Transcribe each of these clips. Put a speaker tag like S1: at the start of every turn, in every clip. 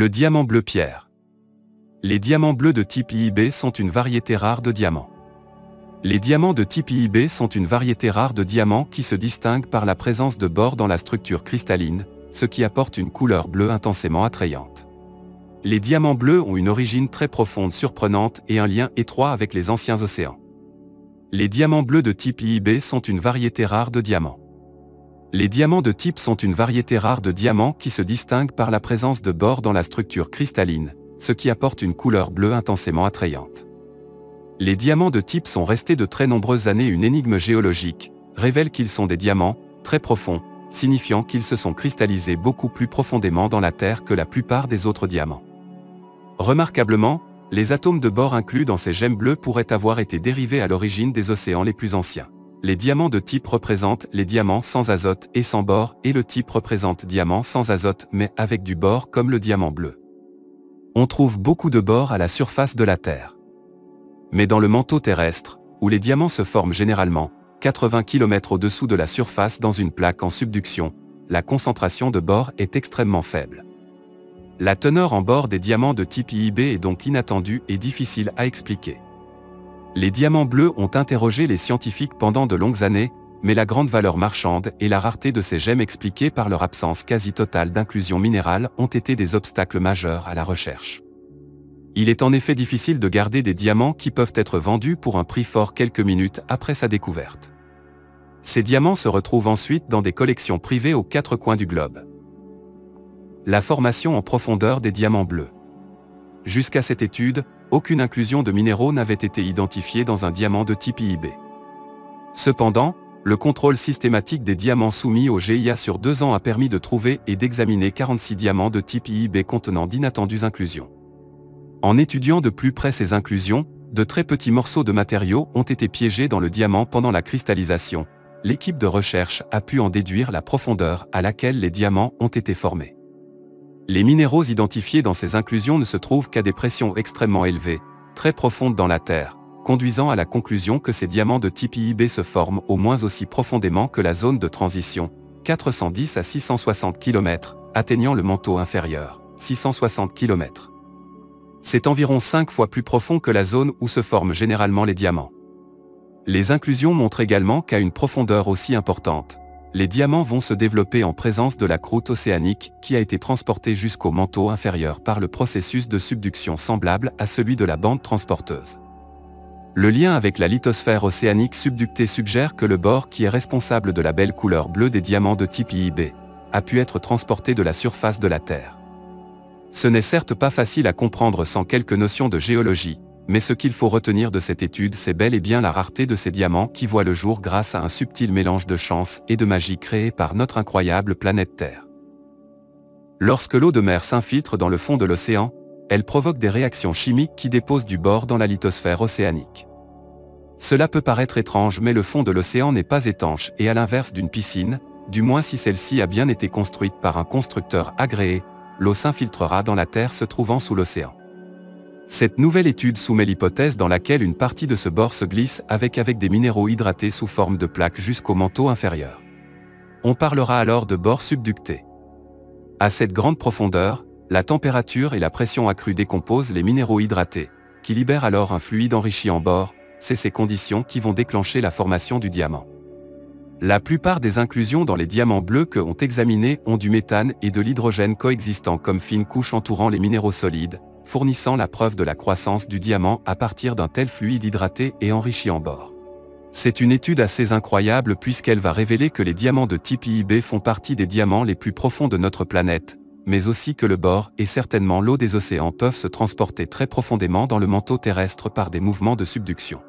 S1: Le diamant bleu pierre. Les diamants bleus de type IIB sont une variété rare de diamants. Les diamants de type IIB sont une variété rare de diamants qui se distingue par la présence de bords dans la structure cristalline, ce qui apporte une couleur bleue intensément attrayante. Les diamants bleus ont une origine très profonde, surprenante et un lien étroit avec les anciens océans. Les diamants bleus de type IIB sont une variété rare de diamants. Les diamants de type sont une variété rare de diamants qui se distingue par la présence de bords dans la structure cristalline, ce qui apporte une couleur bleue intensément attrayante. Les diamants de type sont restés de très nombreuses années une énigme géologique, révèlent qu'ils sont des diamants, très profonds, signifiant qu'ils se sont cristallisés beaucoup plus profondément dans la Terre que la plupart des autres diamants. Remarquablement, les atomes de bord inclus dans ces gemmes bleues pourraient avoir été dérivés à l'origine des océans les plus anciens. Les diamants de type représentent les diamants sans azote et sans bord et le type représente diamants sans azote mais avec du bord comme le diamant bleu. On trouve beaucoup de bords à la surface de la Terre. Mais dans le manteau terrestre, où les diamants se forment généralement, 80 km au-dessous de la surface dans une plaque en subduction, la concentration de bord est extrêmement faible. La teneur en bord des diamants de type IIB est donc inattendue et difficile à expliquer. Les diamants bleus ont interrogé les scientifiques pendant de longues années, mais la grande valeur marchande et la rareté de ces gemmes expliquées par leur absence quasi totale d'inclusion minérale ont été des obstacles majeurs à la recherche. Il est en effet difficile de garder des diamants qui peuvent être vendus pour un prix fort quelques minutes après sa découverte. Ces diamants se retrouvent ensuite dans des collections privées aux quatre coins du globe. La formation en profondeur des diamants bleus. Jusqu'à cette étude, aucune inclusion de minéraux n'avait été identifiée dans un diamant de type IIB. Cependant, le contrôle systématique des diamants soumis au GIA sur 2 ans a permis de trouver et d'examiner 46 diamants de type IIB contenant d'inattendues inclusions. En étudiant de plus près ces inclusions, de très petits morceaux de matériaux ont été piégés dans le diamant pendant la cristallisation. L'équipe de recherche a pu en déduire la profondeur à laquelle les diamants ont été formés. Les minéraux identifiés dans ces inclusions ne se trouvent qu'à des pressions extrêmement élevées, très profondes dans la Terre, conduisant à la conclusion que ces diamants de type IIB se forment au moins aussi profondément que la zone de transition, 410 à 660 km, atteignant le manteau inférieur, 660 km. C'est environ 5 fois plus profond que la zone où se forment généralement les diamants. Les inclusions montrent également qu'à une profondeur aussi importante, les diamants vont se développer en présence de la croûte océanique qui a été transportée jusqu'au manteau inférieur par le processus de subduction semblable à celui de la bande transporteuse. Le lien avec la lithosphère océanique subductée suggère que le bord qui est responsable de la belle couleur bleue des diamants de type IIB a pu être transporté de la surface de la Terre. Ce n'est certes pas facile à comprendre sans quelques notions de géologie, mais ce qu'il faut retenir de cette étude, c'est bel et bien la rareté de ces diamants qui voient le jour grâce à un subtil mélange de chance et de magie créé par notre incroyable planète Terre. Lorsque l'eau de mer s'infiltre dans le fond de l'océan, elle provoque des réactions chimiques qui déposent du bord dans la lithosphère océanique. Cela peut paraître étrange, mais le fond de l'océan n'est pas étanche et à l'inverse d'une piscine, du moins si celle-ci a bien été construite par un constructeur agréé, l'eau s'infiltrera dans la Terre se trouvant sous l'océan. Cette nouvelle étude soumet l'hypothèse dans laquelle une partie de ce bord se glisse avec des minéraux hydratés sous forme de plaques jusqu'au manteau inférieur. On parlera alors de bord subducté. À cette grande profondeur, la température et la pression accrue décomposent les minéraux hydratés, qui libèrent alors un fluide enrichi en bord. C'est ces conditions qui vont déclencher la formation du diamant. La plupart des inclusions dans les diamants bleus que ont examinés ont du méthane et de l'hydrogène coexistant comme fine couche entourant les minéraux solides, fournissant la preuve de la croissance du diamant à partir d'un tel fluide hydraté et enrichi en bord. C'est une étude assez incroyable puisqu'elle va révéler que les diamants de type IIB font partie des diamants les plus profonds de notre planète, mais aussi que le bord et certainement l'eau des océans peuvent se transporter très profondément dans le manteau terrestre par des mouvements de subduction.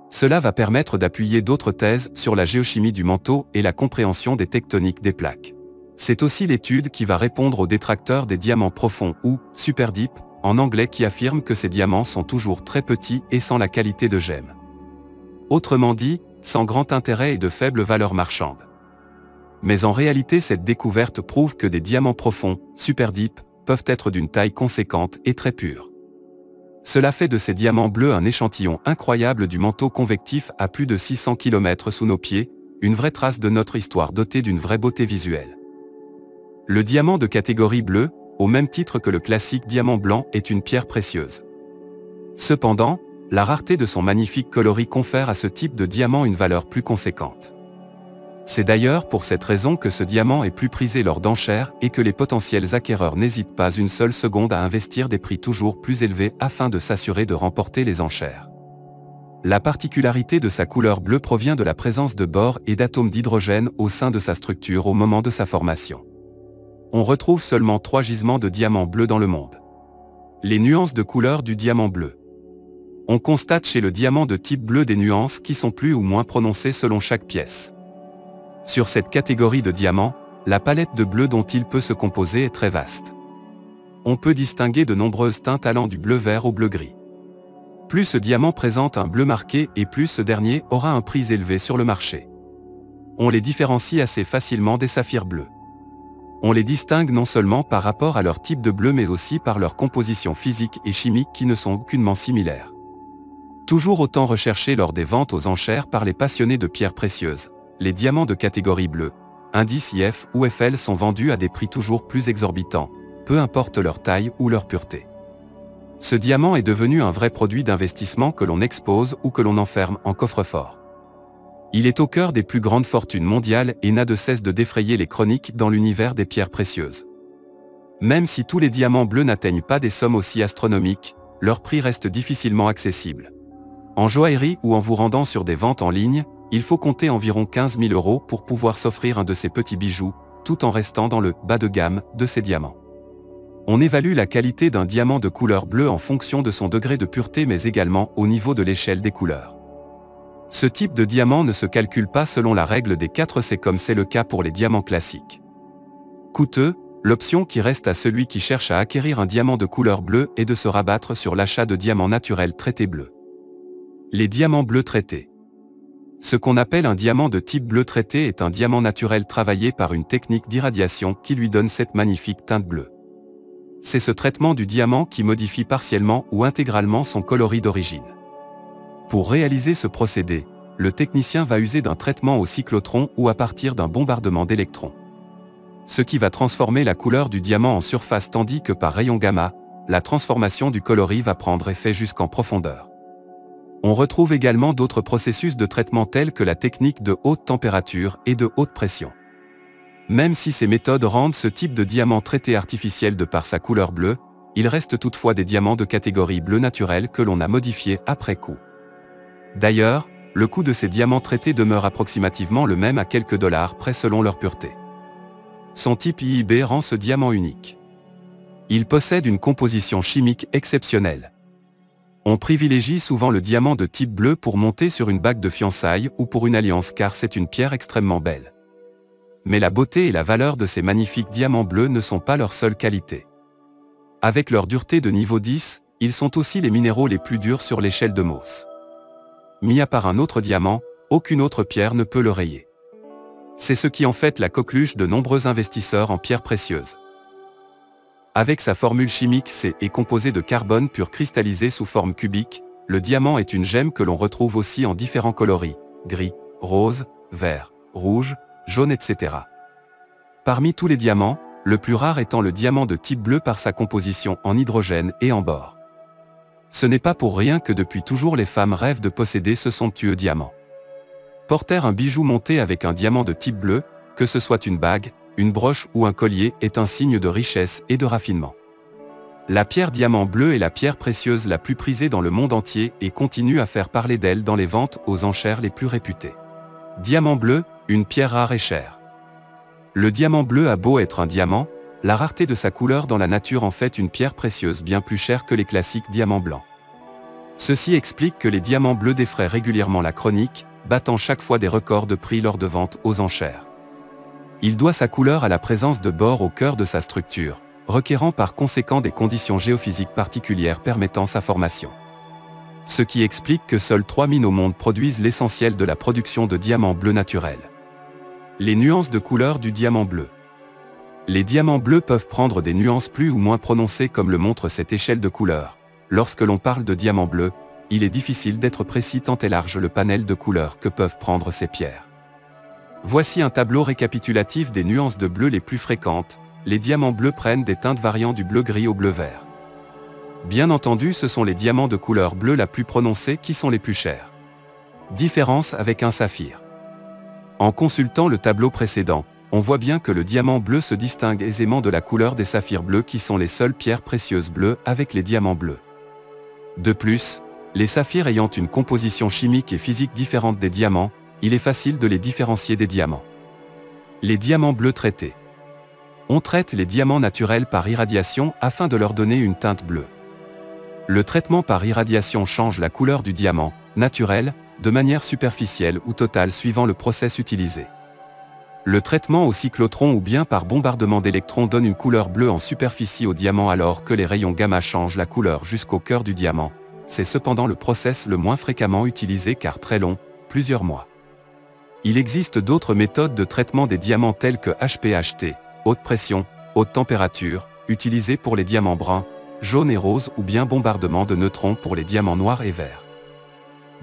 S1: Cela va permettre d'appuyer d'autres thèses sur la géochimie du manteau et la compréhension des tectoniques des plaques. C'est aussi l'étude qui va répondre aux détracteurs des diamants profonds ou super deep, en anglais, qui affirment que ces diamants sont toujours très petits et sans la qualité de gemmes. Autrement dit, sans grand intérêt et de faible valeur marchande. Mais en réalité, cette découverte prouve que des diamants profonds, super deep, peuvent être d'une taille conséquente et très pure. Cela fait de ces diamants bleus un échantillon incroyable du manteau convectif à plus de 600 km sous nos pieds, une vraie trace de notre histoire dotée d'une vraie beauté visuelle. Le diamant de catégorie bleue, au même titre que le classique diamant blanc est une pierre précieuse. Cependant, la rareté de son magnifique coloris confère à ce type de diamant une valeur plus conséquente. C'est d'ailleurs pour cette raison que ce diamant est plus prisé lors d'enchères et que les potentiels acquéreurs n'hésitent pas une seule seconde à investir des prix toujours plus élevés afin de s'assurer de remporter les enchères. La particularité de sa couleur bleue provient de la présence de bores et d'atomes d'hydrogène au sein de sa structure au moment de sa formation. On retrouve seulement 3 gisements de diamant bleu dans le monde. Les nuances de couleur du diamant bleu. On constate chez le diamant de type bleu des nuances qui sont plus ou moins prononcées selon chaque pièce. Sur cette catégorie de diamants, la palette de bleu dont il peut se composer est très vaste. On peut distinguer de nombreuses teintes allant du bleu vert au bleu gris. Plus ce diamant présente un bleu marqué et plus ce dernier aura un prix élevé sur le marché. On les différencie assez facilement des saphirs bleus. On les distingue non seulement par rapport à leur type de bleu mais aussi par leur composition physique et chimique qui ne sont aucunement similaires. Toujours autant recherchés lors des ventes aux enchères par les passionnés de pierres précieuses, les diamants de catégorie bleue, indice IF ou FL sont vendus à des prix toujours plus exorbitants, peu importe leur taille ou leur pureté. Ce diamant est devenu un vrai produit d'investissement que l'on expose ou que l'on enferme en coffre-fort. Il est au cœur des plus grandes fortunes mondiales et n'a de cesse de défrayer les chroniques dans l'univers des pierres précieuses. Même si tous les diamants bleus n'atteignent pas des sommes aussi astronomiques, leur prix reste difficilement accessible. En joaillerie ou en vous rendant sur des ventes en ligne, il faut compter environ 15 000 € pour pouvoir s'offrir un de ces petits bijoux, tout en restant dans le bas de gamme de ces diamants. On évalue la qualité d'un diamant de couleur bleue en fonction de son degré de pureté mais également au niveau de l'échelle des couleurs. Ce type de diamant ne se calcule pas selon la règle des 4 C comme c'est le cas pour les diamants classiques. Coûteux, l'option qui reste à celui qui cherche à acquérir un diamant de couleur bleue est de se rabattre sur l'achat de diamants naturels traités bleus. Les diamants bleus traités. Ce qu'on appelle un diamant de type bleu traité est un diamant naturel travaillé par une technique d'irradiation qui lui donne cette magnifique teinte bleue. C'est ce traitement du diamant qui modifie partiellement ou intégralement son coloris d'origine. Pour réaliser ce procédé, le technicien va user d'un traitement au cyclotron ou à partir d'un bombardement d'électrons. Ce qui va transformer la couleur du diamant en surface tandis que par rayon gamma, la transformation du coloris va prendre effet jusqu'en profondeur. On retrouve également d'autres processus de traitement tels que la technique de haute température et de haute pression. Même si ces méthodes rendent ce type de diamant traité artificiel de par sa couleur bleue, il reste toutefois des diamants de catégorie bleu naturel que l'on a modifiés après coup. D'ailleurs, le coût de ces diamants traités demeure approximativement le même à quelques dollars près selon leur pureté. Son type IIB rend ce diamant unique. Il possède une composition chimique exceptionnelle. On privilégie souvent le diamant de type bleu pour monter sur une bague de fiançailles ou pour une alliance car c'est une pierre extrêmement belle. Mais la beauté et la valeur de ces magnifiques diamants bleus ne sont pas leur seule qualité. Avec leur dureté de niveau 10, ils sont aussi les minéraux les plus durs sur l'échelle de Mohs. Mis à part un autre diamant, aucune autre pierre ne peut le rayer. C'est ce qui en fait la coqueluche de nombreux investisseurs en pierres précieuses. Avec sa formule chimique C est composé de carbone pur cristallisé sous forme cubique, le diamant est une gemme que l'on retrouve aussi en différents coloris, gris, rose, vert, rouge, jaune etc. Parmi tous les diamants, le plus rare étant le diamant de type bleu par sa composition en hydrogène et en bore. Ce n'est pas pour rien que depuis toujours les femmes rêvent de posséder ce somptueux diamant. Porter un bijou monté avec un diamant de type bleu, que ce soit une bague, une broche ou un collier est un signe de richesse et de raffinement. La pierre diamant bleu est la pierre précieuse la plus prisée dans le monde entier et continue à faire parler d'elle dans les ventes aux enchères les plus réputées. Diamant bleu, une pierre rare et chère. Le diamant bleu a beau être un diamant, la rareté de sa couleur dans la nature en fait une pierre précieuse bien plus chère que les classiques diamants blancs. Ceci explique que les diamants bleus défraient régulièrement la chronique, battant chaque fois des records de prix lors de ventes aux enchères. Il doit sa couleur à la présence de bores au cœur de sa structure, requérant par conséquent des conditions géophysiques particulières permettant sa formation. Ce qui explique que seules 3 mines au monde produisent l'essentiel de la production de diamants bleus naturels. Les nuances de couleur du diamant bleu. Les diamants bleus peuvent prendre des nuances plus ou moins prononcées comme le montre cette échelle de couleurs. Lorsque l'on parle de diamant bleu, il est difficile d'être précis tant est large le panel de couleurs que peuvent prendre ces pierres. Voici un tableau récapitulatif des nuances de bleu les plus fréquentes, les diamants bleus prennent des teintes variant du bleu-gris au bleu-vert. Bien entendu, ce sont les diamants de couleur bleue la plus prononcée qui sont les plus chers. Différence avec un saphir. En consultant le tableau précédent, on voit bien que le diamant bleu se distingue aisément de la couleur des saphirs bleus qui sont les seules pierres précieuses bleues avec les diamants bleus. De plus, les saphirs ayant une composition chimique et physique différente des diamants, il est facile de les différencier des diamants. Les diamants bleus traités. On traite les diamants naturels par irradiation afin de leur donner une teinte bleue. Le traitement par irradiation change la couleur du diamant, naturel, de manière superficielle ou totale suivant le process utilisé. Le traitement au cyclotron ou bien par bombardement d'électrons donne une couleur bleue en superficie au diamant alors que les rayons gamma changent la couleur jusqu'au cœur du diamant. C'est cependant le process le moins fréquemment utilisé car très long, plusieurs mois. Il existe d'autres méthodes de traitement des diamants telles que HPHT, haute pression, haute température, utilisées pour les diamants bruns, jaunes et roses ou bien bombardement de neutrons pour les diamants noirs et verts.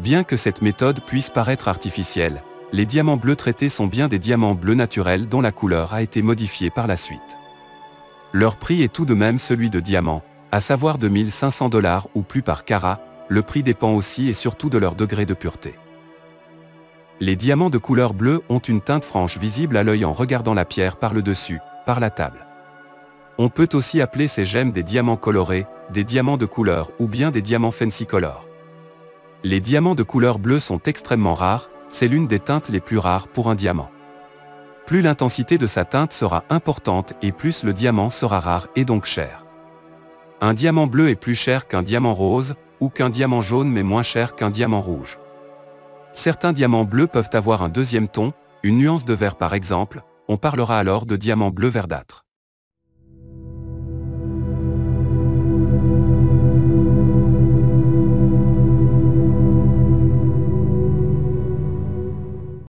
S1: Bien que cette méthode puisse paraître artificielle, les diamants bleus traités sont bien des diamants bleus naturels dont la couleur a été modifiée par la suite. Leur prix est tout de même celui de diamants, à savoir de 1500 $ ou plus par carat. Le prix dépend aussi et surtout de leur degré de pureté. Les diamants de couleur bleue ont une teinte franche visible à l'œil en regardant la pierre par le dessus, par la table. On peut aussi appeler ces gemmes des diamants colorés, des diamants de couleur ou bien des diamants fancy color. Les diamants de couleur bleue sont extrêmement rares, c'est l'une des teintes les plus rares pour un diamant. Plus l'intensité de sa teinte sera importante et plus le diamant sera rare et donc cher. Un diamant bleu est plus cher qu'un diamant rose, ou qu'un diamant jaune mais moins cher qu'un diamant rouge. Certains diamants bleus peuvent avoir un deuxième ton, une nuance de vert par exemple, on parlera alors de diamant bleu verdâtre.